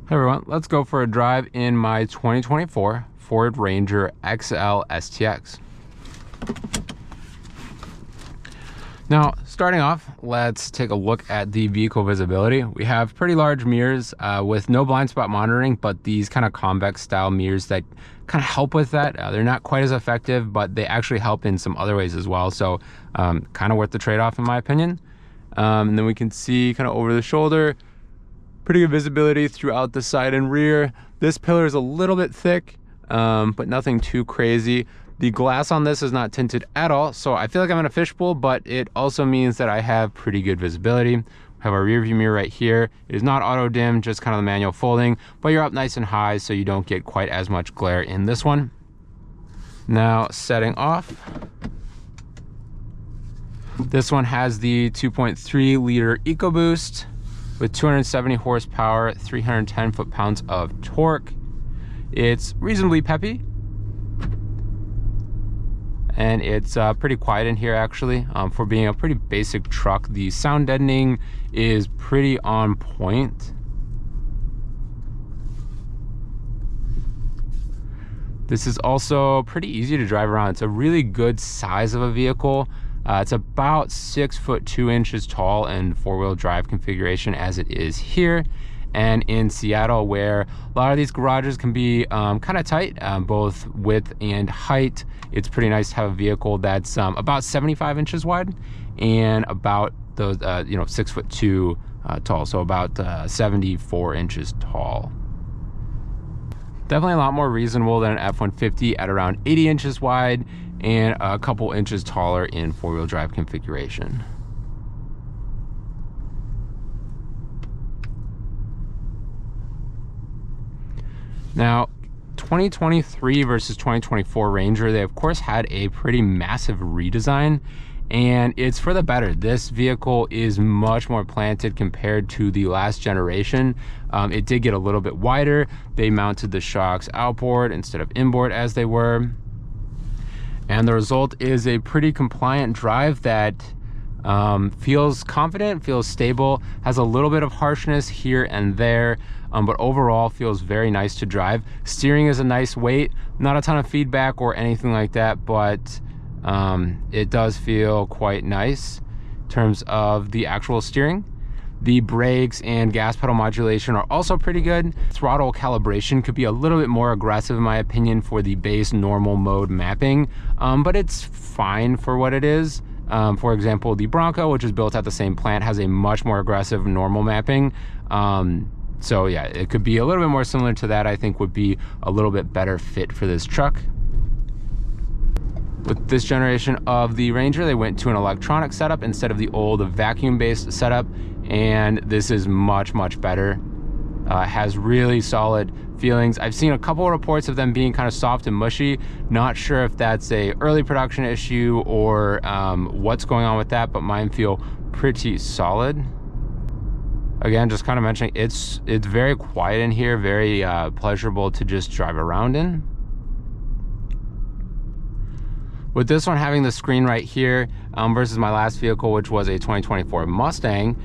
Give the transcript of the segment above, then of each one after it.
Hey everyone, let's go for a drive in my 2024 Ford Ranger XL STX. Now, starting off, let's take a look at the vehicle visibility. We have pretty large mirrors with no blind spot monitoring, but these kind of convex style mirrors that kind of help with that. They're not quite as effective, but they actually help in some other ways as well. So kind of worth the trade-off in my opinion. And then we can see kind of over the shoulder, pretty good visibility throughout the side and rear. This pillar is a little bit thick, but nothing too crazy. The glass on this is not tinted at all, so I feel like I'm in a fishbowl, but it also means that I have pretty good visibility. We have our rear view mirror right here. It is not auto dim, just kind of the manual folding, but you're up nice and high, so you don't get quite as much glare in this one. Now, setting off. This one has the 2.3 liter EcoBoost with 270 horsepower, 310 foot-pounds of torque. It's reasonably peppy, and it's pretty quiet in here actually. For being a pretty basic truck, the sound deadening is pretty on point. This is also pretty easy to drive around. It's a really good size of a vehicle. It's about 6'2" tall in four-wheel drive configuration as it is here. And in Seattle, where a lot of these garages can be kind of tight, both width and height, it's pretty nice to have a vehicle that's about 75 inches wide and about those 6'2" tall, so about 74 inches tall. Definitely a lot more reasonable than an F-150 at around 80 inches wide and a couple inches taller in four-wheel drive configuration. Now, 2023 versus 2024 Ranger, they of course had a pretty massive redesign, and it's for the better. This vehicle is much more planted compared to the last generation. It did get a little bit wider. They mounted the shocks outboard instead of inboard as they were. And the result is a pretty compliant drive that feels confident, feels stable, has a little bit of harshness here and there, but overall feels very nice to drive. Steering is a nice weight, not a ton of feedback or anything like that, but it does feel quite nice in terms of the actual steering. The brakes and gas pedal modulation are also pretty good. Throttle calibration could be a little bit more aggressive in my opinion for the base normal mode mapping, but it's fine for what it is. For example, the Bronco, which is built at the same plant, has a much more aggressive normal mapping. So yeah, it could be a little bit more similar to that. I think would be a little bit better fit for this truck. With this generation of the Ranger, they went to an electronic setup instead of the old vacuum-based setup, and this is much better. Has really solid feelings. I've seen a couple of reports of them being kind of soft and mushy. Not sure if that's a early production issue or what's going on with that, but mine feel pretty solid. Again, just kind of mentioning, it's very quiet in here, very pleasurable to just drive around in. With this one having the screen right here versus my last vehicle, which was a 2024 Mustang,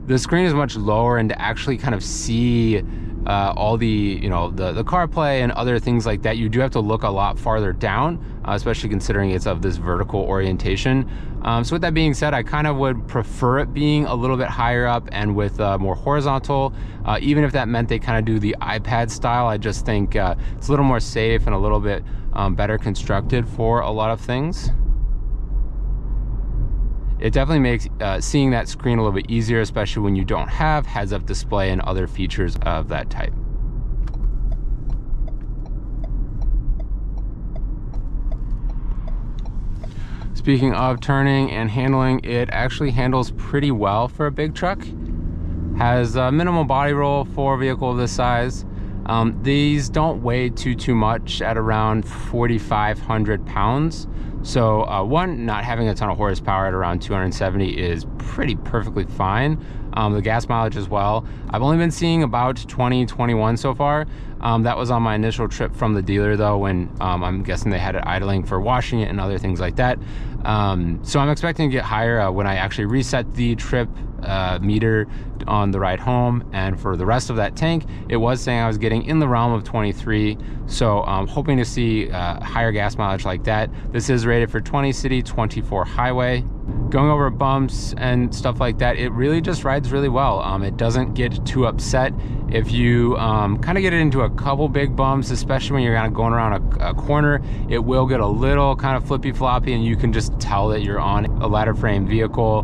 the screen is much lower, and to actually kind of see all the the CarPlay and other things like that, you do have to look a lot farther down, especially considering it's of this vertical orientation. So with that being said, I kind of would prefer it being a little bit higher up and with more horizontal, even if that meant they kind of do the iPad style. I just think it's a little more safe and a little bit better constructed for a lot of things. It definitely makes seeing that screen a little bit easier, especially when you don't have heads-up display and other features of that type. Speaking of turning and handling, it actually handles pretty well for a big truck. Has a minimal body roll for a vehicle of this size. These don't weigh too much at around 4,500 pounds. So one, not having a ton of horsepower at around 270 is perfectly fine. The gas mileage as well, I've only been seeing about 20-21 so far. That was on my initial trip from the dealer though, when I'm guessing they had it idling for washing it and other things like that. So I'm expecting to get higher when I actually reset the trip meter on the ride home, and for the rest of that tank, it was saying I was getting in the realm of 23. So I'm hoping to see higher gas mileage like that. This is rated for 20 city, 24 highway. Going over bumps and stuff like that, it really just rides really well. It doesn't get too upset if you kind of get it into a couple big bumps, especially when you're kind of going around a corner. It will get a little kind of flippy floppy, and you can just tell that you're on a ladder frame vehicle.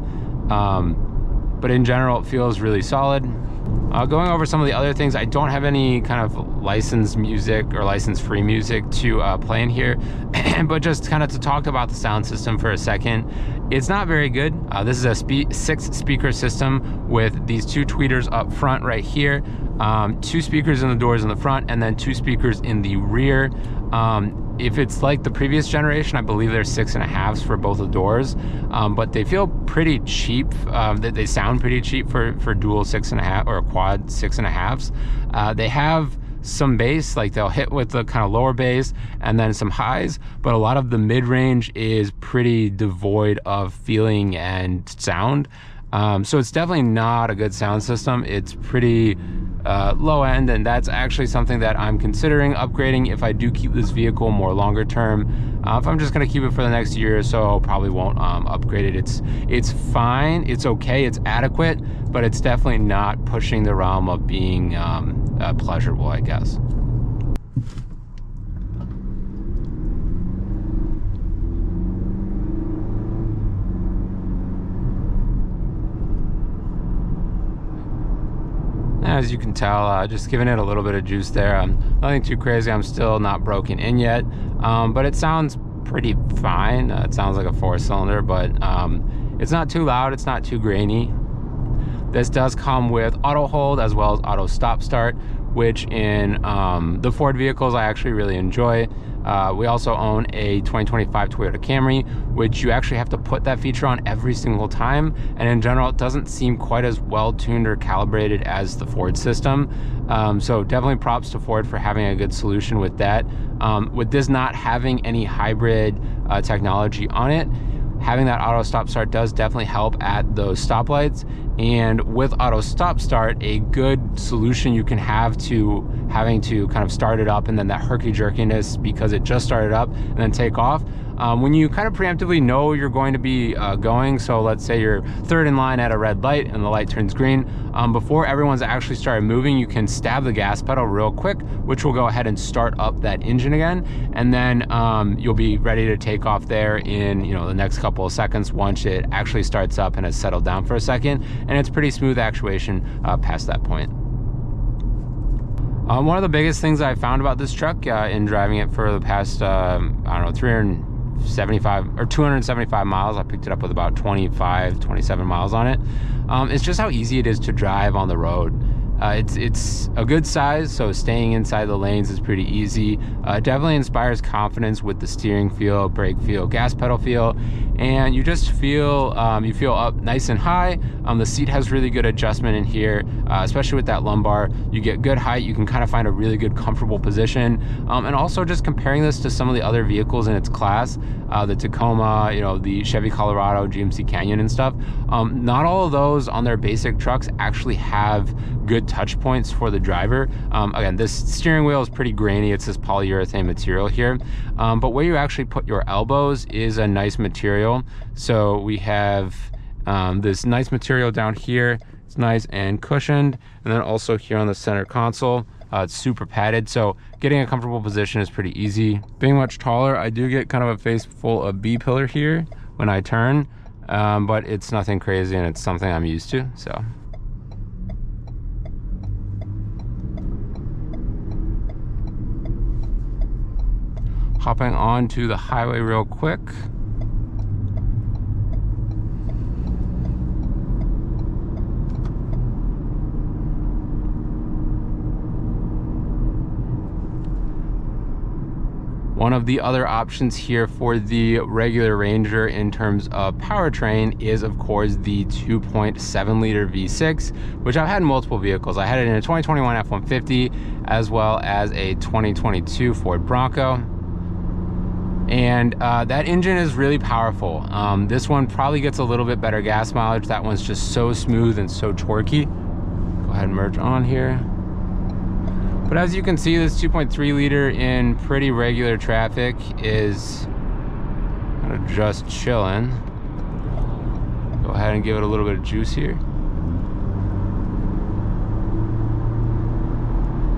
But in general, it feels really solid. Going over some of the other things, I don't have any kind of licensed music or license-free music to play in here, but just kind of to talk about the sound system for a second. It's not very good. This is a 6-speaker system with these 2 tweeters up front right here, 2 speakers in the doors in the front, and then 2 speakers in the rear. If it's like the previous generation, I believe there's 6.5s for both the doors, but they feel pretty cheap. They sound pretty cheap for dual 6.5 or quad 6.5s. They have some bass, like they'll hit with the kind of lower bass and then some highs, but a lot of the mid-range is pretty devoid of feeling and sound. So it's definitely not a good sound system. It's pretty low end, and that's actually something that I'm considering upgrading if I do keep this vehicle more longer term. If I'm just going to keep it for the next year or so, probably won't upgrade it. It's fine, it's okay, it's adequate, but it's definitely not pushing the realm of being pleasurable, I guess. As you can tell, just giving it a little bit of juice there. Nothing too crazy. I'm still not broken in yet, but it sounds pretty fine. It sounds like a 4-cylinder, but it's not too loud. It's not too grainy. This does come with auto hold as well as auto stop start, which in the Ford vehicles I actually really enjoy. We also own a 2025 Toyota Camry, which you actually have to put that feature on every single time, and in general it doesn't seem quite as well tuned or calibrated as the Ford system. So definitely props to Ford for having a good solution with that. With this not having any hybrid technology on it, having that auto stop start does definitely help at those stoplights. And with auto stop start, a good solution you can have to having to kind of start it up and then that herky jerkiness because it just started up and then take off. When you kind of preemptively know you're going to be going, so let's say you're third in line at a red light and the light turns green, before everyone's actually started moving, you can stab the gas pedal real quick, which will go ahead and start up that engine again, and then you'll be ready to take off there in the next couple of seconds once it actually starts up and has settled down for a second, and it's pretty smooth actuation past that point. One of the biggest things I found about this truck in driving it for the past, I don't know, 375 or 275 miles, I picked it up with about 27 miles on it. It's just how easy it is to drive on the road. It's a good size, so staying inside the lanes is pretty easy. It definitely inspires confidence with the steering feel, brake feel, gas pedal feel, and you just feel you feel up nice and high. The seat has really good adjustment in here, especially with that lumbar. You get good height, you can kind of find a really good comfortable position, and also just comparing this to some of the other vehicles in its class, the Tacoma, the Chevy Colorado, GMC Canyon and stuff, not all of those on their basic trucks actually have good touch points for the driver. Again, this steering wheel is pretty grainy. It's this polyurethane material here, but where you actually put your elbows is a nice material. So we have this nice material down here. It's nice and cushioned, and then also here on the center console, it's super padded, so getting a comfortable position is pretty easy. Being much taller, I do get kind of a face full of B-pillar here when I turn, but it's nothing crazy and it's something I'm used to, so. Hopping onto the highway real quick. One of the other options here for the regular Ranger in terms of powertrain is, of course, the 2.7 liter V6, which I've had in multiple vehicles. I had it in a 2021 F-150 as well as a 2022 Ford Bronco. And that engine is really powerful. This one probably gets a little bit better gas mileage. That one's just so smooth and so torquey. Go ahead and merge on here. But as you can see, this 2.3 liter in pretty regular traffic is kind of just chilling. Go ahead and give it a little bit of juice here.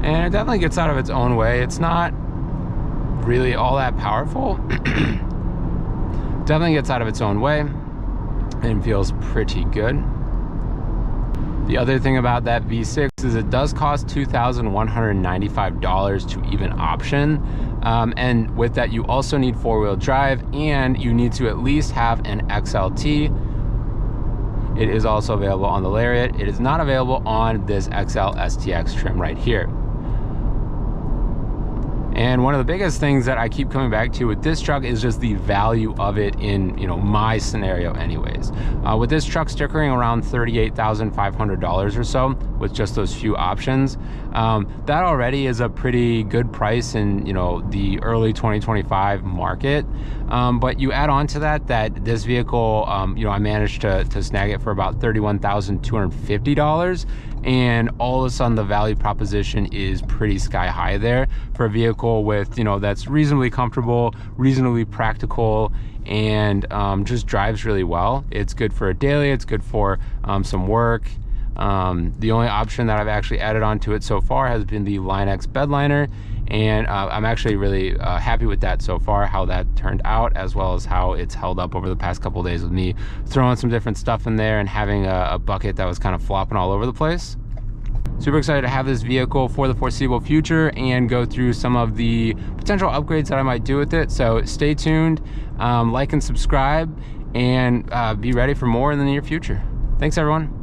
And it definitely gets out of its own way. It's not really all that powerful. Definitely gets out of its own way and feels pretty good. The other thing about that V6 is it does cost $2,195 to even option. And with that, you also need four-wheel drive, and you need to at least have an XLT. It is also available on the Lariat. It is not available on this XL STX trim right here. And one of the biggest things that I keep coming back to with this truck is just the value of it in, you know, my scenario anyways. With this truck stickering around $38,500 or so with just those few options, that already is a pretty good price in, you know, the early 2025 market. But you add on to that this vehicle, you know, I managed to snag it for about $31,250. And all of a sudden the value proposition is pretty sky high there for a vehicle with, you know, that's reasonably comfortable, reasonably practical, and just drives really well. It's good for a daily, it's good for some work. The only option that I've actually added onto it so far has been the Line X bed liner, and I'm actually really happy with that so far, how that turned out, as well as how it's held up over the past couple of days with me throwing some different stuff in there and having a bucket that was kind of flopping all over the place. Super excited to have this vehicle for the foreseeable future and go through some of the potential upgrades that I might do with it. So stay tuned, like and subscribe, and be ready for more in the near future. Thanks everyone.